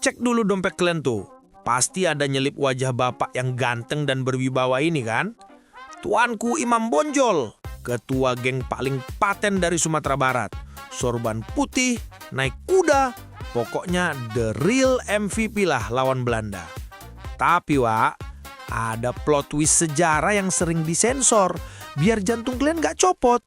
Cek dulu dompet kalian tuh. Pasti ada nyelip wajah bapak yang ganteng dan berwibawa ini kan? Tuanku Imam Bonjol, ketua geng paling paten dari Sumatera Barat. Sorban putih, naik kuda, pokoknya the real MVP lah lawan Belanda. Tapi Wak, ada plot twist sejarah yang sering disensor biar jantung kalian gak copot.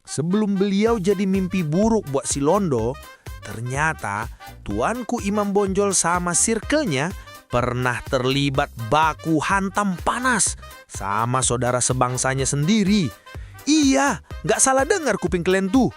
Sebelum beliau jadi mimpi buruk buat si Londo, ternyata tuanku Imam Bonjol sama circle-nya pernah terlibat baku hantam panas sama saudara sebangsanya sendiri. Iya, gak salah dengar kuping kalian tuh.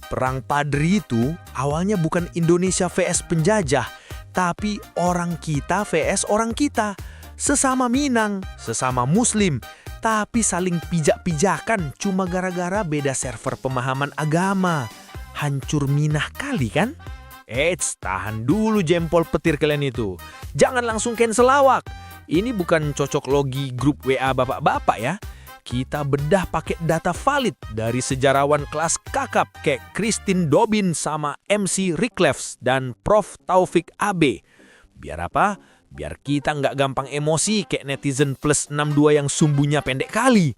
Perang Padri itu awalnya bukan Indonesia vs penjajah, tapi orang kita vs orang kita. Sesama Minang, sesama Muslim, tapi saling pijak-pijakan cuma gara-gara beda server pemahaman agama. Hancur minah kali kan? Eits, tahan dulu jempol petir kalian itu. Jangan langsung cancel lawak. Ini bukan cocok logi grup WA bapak-bapak ya. Kita bedah pakai data valid dari sejarawan kelas kakap kayak Christine Dobin sama MC Riklefs dan Prof. Taufik AB. Biar apa? Biar kita nggak gampang emosi kayak netizen plus 62 yang sumbunya pendek kali.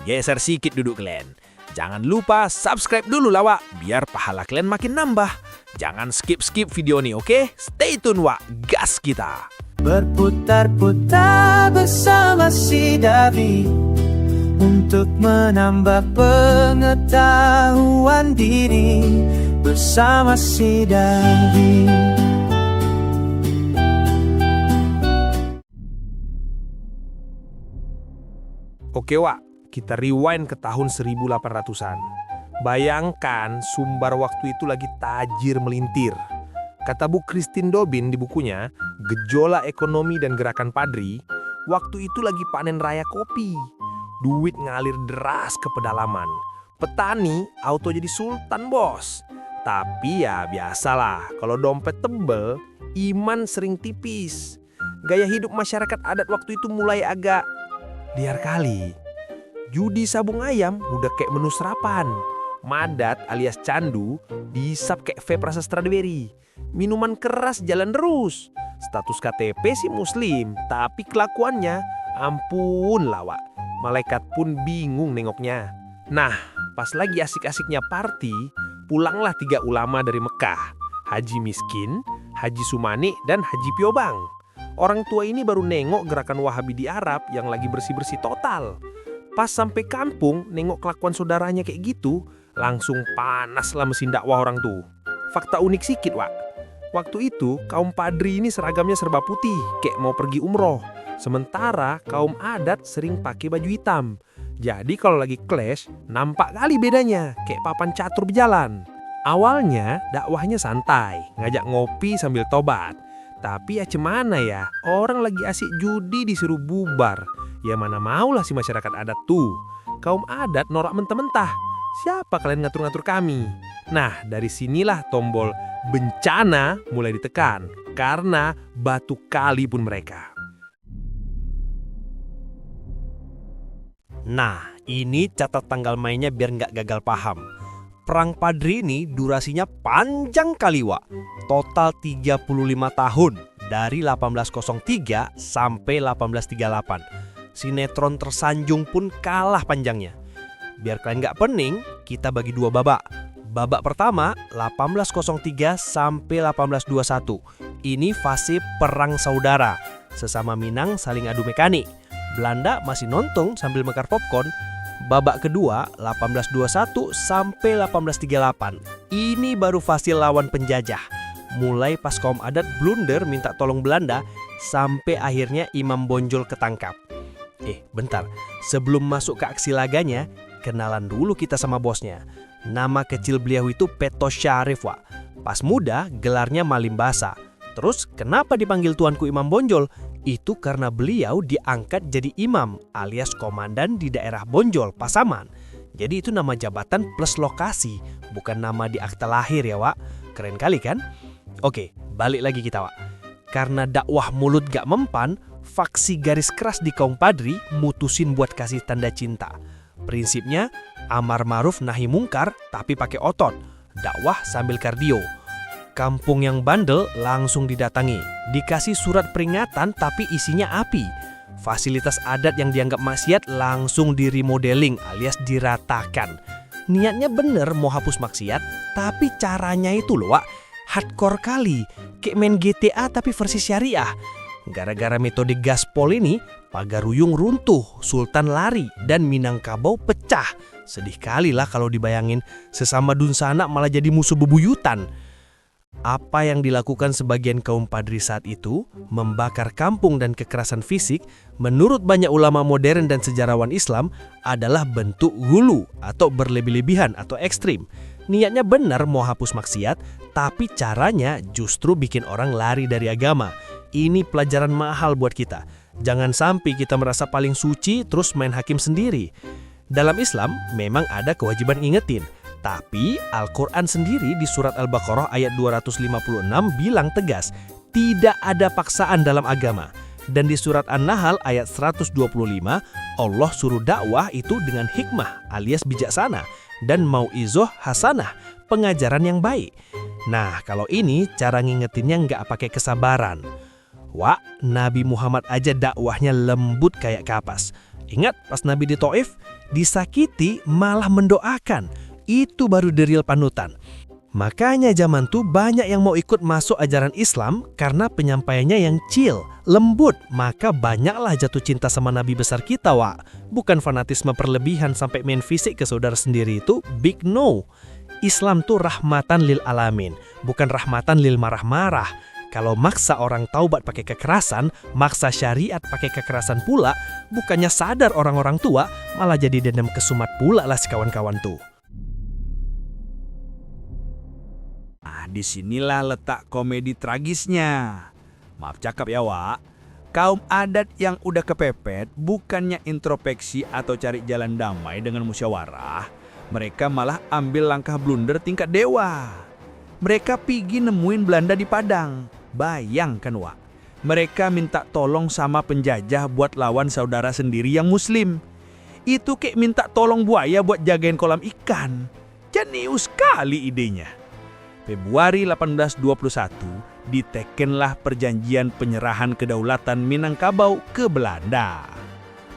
Geser sikit duduk kalian. Jangan lupa subscribe dulu lah Wak, biar pahala kalian makin nambah. Jangan skip-skip video nih, oke? Stay tune Wak, gas kita. Berputar-putar bersama si Davi untuk menambah pengetahuan diri bersama si Davi. Oke Wak, kita rewind ke tahun 1800-an. Bayangkan sumber waktu itu lagi tajir melintir. Kata Bu Christine Dobin di bukunya, Gejolak Ekonomi dan Gerakan Padri, waktu itu lagi panen raya kopi. Duit ngalir deras ke pedalaman. Petani auto jadi sultan bos. Tapi ya biasalah, kalau dompet tebel, iman sering tipis. Gaya hidup masyarakat adat waktu itu mulai agak liar kali. Judi sabung ayam udah kayak menu sarapan. Madat alias candu dihisap kayak vape rasa strawberry. Minuman keras jalan terus. Status KTP sih muslim, tapi kelakuannya ampun lawak. Malaikat pun bingung nengoknya. Nah, pas lagi asik-asiknya party, pulanglah 3 ulama dari Mekah. Haji Miskin, Haji Sumani, dan Haji Piobang. Orang tua ini baru nengok gerakan Wahabi di Arab yang lagi bersih-bersih total. Pas sampai kampung, nengok kelakuan saudaranya kayak gitu, langsung panas lah mesin dakwah orang tuh. Fakta unik sikit, Wak. Waktu itu, kaum Padri ini seragamnya serba putih, kayak mau pergi umroh. Sementara kaum adat sering pakai baju hitam. Jadi kalau lagi clash, nampak kali bedanya, kayak papan catur berjalan. Awalnya, dakwahnya santai, ngajak ngopi sambil tobat. Tapi ya cemana ya, orang lagi asik judi disuruh bubar. Ya mana maulah si masyarakat adat tuh. Kaum adat norak mentah-mentah. Siapa kalian ngatur-ngatur kami? Nah, dari sinilah tombol bencana mulai ditekan. Karena batu kali pun mereka. Nah, ini catat tanggal mainnya biar nggak gagal paham. Perang Padri ini durasinya panjang kali Wak. Total 35 tahun dari 1803 sampai 1838. Sinetron Tersanjung pun kalah panjangnya. Biar kalian nggak pening, kita bagi 2 babak. Babak pertama 1803 sampai 1821. Ini fase perang saudara. Sesama Minang saling adu mekanik. Belanda masih nonton sambil mekar popcorn. Babak kedua 1821 sampai 1838. Ini baru fase lawan penjajah. Mulai pas kaum adat blunder minta tolong Belanda sampai akhirnya Imam Bonjol ketangkap. Bentar, sebelum masuk ke aksi laganya, kenalan dulu kita sama bosnya. Nama kecil beliau itu Peto Syarif, Wak. Pas muda gelarnya Malim Basa. Terus kenapa dipanggil tuanku Imam Bonjol? Itu karena beliau diangkat jadi imam alias komandan di daerah Bonjol, Pasaman. Jadi itu nama jabatan plus lokasi, bukan nama di akta lahir ya Wak. Keren kali kan? Oke, balik lagi kita Wak. Karena dakwah mulut gak mempan, faksi garis keras di kaum Padri mutusin buat kasih tanda cinta. Prinsipnya amar ma'ruf nahi mungkar tapi pakai otot. Dakwah sambil kardio. Kampung yang bandel langsung didatangi. Dikasih surat peringatan tapi isinya api. Fasilitas adat yang dianggap maksiat langsung diremodeling alias diratakan. Niatnya bener mau hapus maksiat, tapi caranya itu loh, Wak, hardcore kali. Kayak main GTA tapi versi syariah. Gara-gara metode gaspol ini, Pagaruyung runtuh, Sultan lari, dan Minangkabau pecah. Sedih kali lah kalau dibayangin, sesama dunsana malah jadi musuh bebuyutan. Apa yang dilakukan sebagian kaum padri saat itu, membakar kampung dan kekerasan fisik, menurut banyak ulama modern dan sejarawan Islam, adalah bentuk gulu atau berlebih-lebihan atau ekstrim. Niatnya benar mau hapus maksiat, tapi caranya justru bikin orang lari dari agama. Ini pelajaran mahal buat kita. Jangan sampai kita merasa paling suci terus main hakim sendiri. Dalam Islam memang ada kewajiban ingetin. Tapi Al-Quran sendiri di surat Al-Baqarah ayat 256 bilang tegas, tidak ada paksaan dalam agama. Dan di surat An-Nahl ayat 125, Allah suruh dakwah itu dengan hikmah alias bijaksana dan mau'izoh hasanah, pengajaran yang baik. Nah, kalau ini cara ngingetinnya nggak pakai kesabaran. Wah, Nabi Muhammad aja dakwahnya lembut kayak kapas. Ingat pas Nabi di Taif, disakiti malah mendoakan. Itu baru the real panutan. Makanya zaman tuh banyak yang mau ikut masuk ajaran Islam karena penyampaiannya yang chill, lembut. Maka banyaklah jatuh cinta sama Nabi besar kita, Wak. Bukan fanatisme berlebihan sampai main fisik ke saudara sendiri itu big no. Islam tuh rahmatan lil alamin, bukan rahmatan lil marah-marah. Kalau maksa orang taubat pakai kekerasan, maksa syariat pakai kekerasan pula, bukannya sadar orang-orang tua, malah jadi dendam kesumat pula lah si kawan-kawan tuh. Disinilah letak komedi tragisnya. Maaf cakap ya, Wak. Kaum adat yang udah kepepet bukannya introspeksi atau cari jalan damai dengan musyawarah, mereka malah ambil langkah blunder tingkat dewa. Mereka pergi nemuin Belanda di Padang. Bayangkan, Wak. Mereka minta tolong sama penjajah buat lawan saudara sendiri yang muslim. Itu kayak minta tolong buaya buat jagain kolam ikan. Jenius sekali idenya. Februari 1821, ditekenlah perjanjian penyerahan kedaulatan Minangkabau ke Belanda.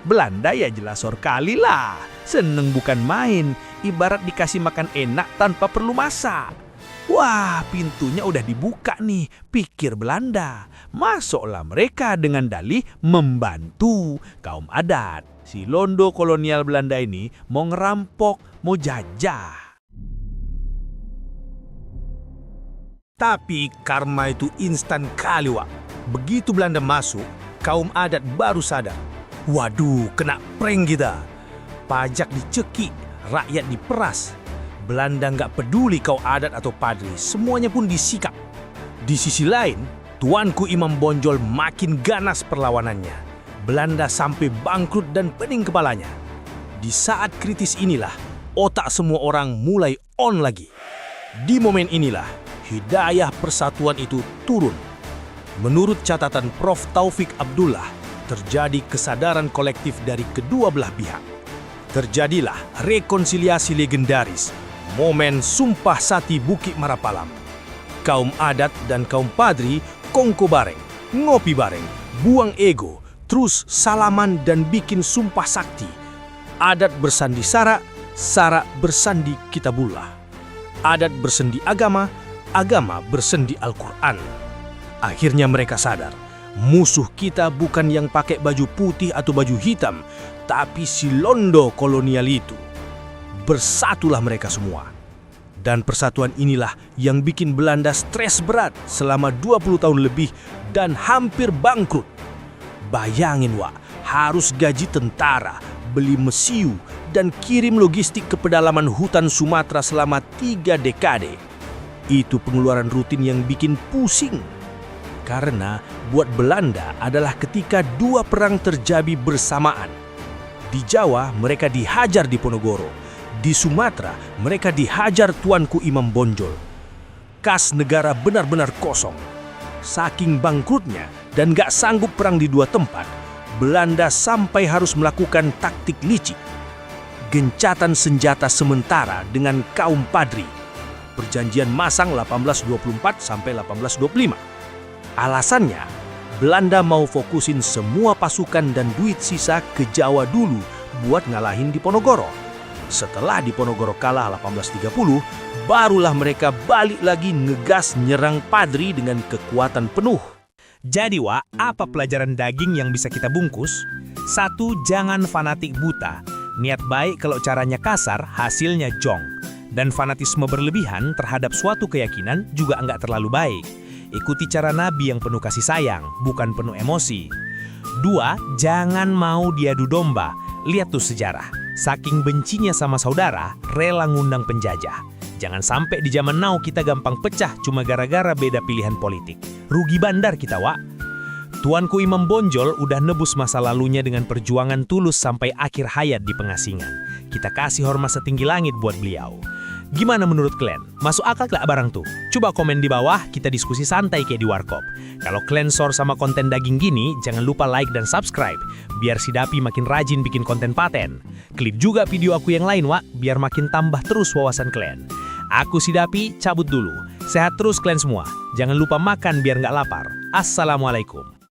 Belanda ya jelas kali lah, seneng bukan main, ibarat dikasih makan enak tanpa perlu masak. Wah, pintunya udah dibuka nih, pikir Belanda. Masuklah mereka dengan dalih membantu kaum adat. Si londo kolonial Belanda ini mau ngerampok, mau jajah. Tapi karma itu instan kali, Wak. Begitu Belanda masuk, kaum adat baru sadar. Waduh, kena prank kita. Pajak dicekik, rakyat diperas. Belanda nggak peduli kau adat atau padri, semuanya pun disikap. Di sisi lain, Tuanku Imam Bonjol makin ganas perlawanannya. Belanda sampai bangkrut dan pening kepalanya. Di saat kritis inilah, otak semua orang mulai on lagi. Di momen inilah, hidayah persatuan itu turun. Menurut catatan Prof. Taufik Abdullah, terjadi kesadaran kolektif dari kedua belah pihak. Terjadilah rekonsiliasi legendaris, momen Sumpah Sati Bukit Marapalam. Kaum adat dan kaum padri kongko bareng, ngopi bareng, buang ego, terus salaman dan bikin sumpah sakti. Adat bersandi Sara, Sara bersandi Kitabullah. Adat bersendi agama, agama bersendi Al-Quran. Akhirnya mereka sadar, musuh kita bukan yang pakai baju putih atau baju hitam, tapi si londo kolonial itu. Bersatulah mereka semua. Dan persatuan inilah yang bikin Belanda stres berat selama 20 tahun lebih dan hampir bangkrut. Bayangin, Wak, harus gaji tentara, beli mesiu, dan kirim logistik ke pedalaman hutan Sumatera selama 3 dekade. Itu pengeluaran rutin yang bikin pusing. Karena buat Belanda adalah ketika dua perang terjadi bersamaan. Di Jawa mereka dihajar di Ponorogo. Di Sumatera mereka dihajar Tuanku Imam Bonjol. Kas negara benar-benar kosong. Saking bangkrutnya dan gak sanggup perang di dua tempat, Belanda sampai harus melakukan taktik licik. Gencatan senjata sementara dengan kaum padri. Perjanjian Masang 1824 sampai 1825. Alasannya, Belanda mau fokusin semua pasukan dan duit sisa ke Jawa dulu buat ngalahin Diponegoro. Setelah Diponegoro kalah 1830, barulah mereka balik lagi ngegas nyerang Padri dengan kekuatan penuh. Jadi, Wak, apa pelajaran daging yang bisa kita bungkus? 1. Jangan fanatik buta. Niat baik kalau caranya kasar, hasilnya jong. Dan fanatisme berlebihan terhadap suatu keyakinan juga enggak terlalu baik. Ikuti cara Nabi yang penuh kasih sayang, bukan penuh emosi. 2. Jangan mau diadu domba. Lihat tuh sejarah. Saking bencinya sama saudara, rela ngundang penjajah. Jangan sampai di zaman now kita gampang pecah cuma gara-gara beda pilihan politik. Rugi bandar kita, Wak. Tuanku Imam Bonjol udah nebus masa lalunya dengan perjuangan tulus sampai akhir hayat di pengasingan. Kita kasih hormat setinggi langit buat beliau. Gimana menurut kalian? Masuk akal gak barang tuh? Coba komen di bawah, kita diskusi santai kayak di warkop. Kalau kalian sor sama konten daging gini, jangan lupa like dan subscribe, biar si Dapi makin rajin bikin konten paten. Klik juga video aku yang lain, Wak, biar makin tambah terus wawasan kalian. Aku si Dapi, cabut dulu. Sehat terus kalian semua. Jangan lupa makan biar nggak lapar. Assalamualaikum.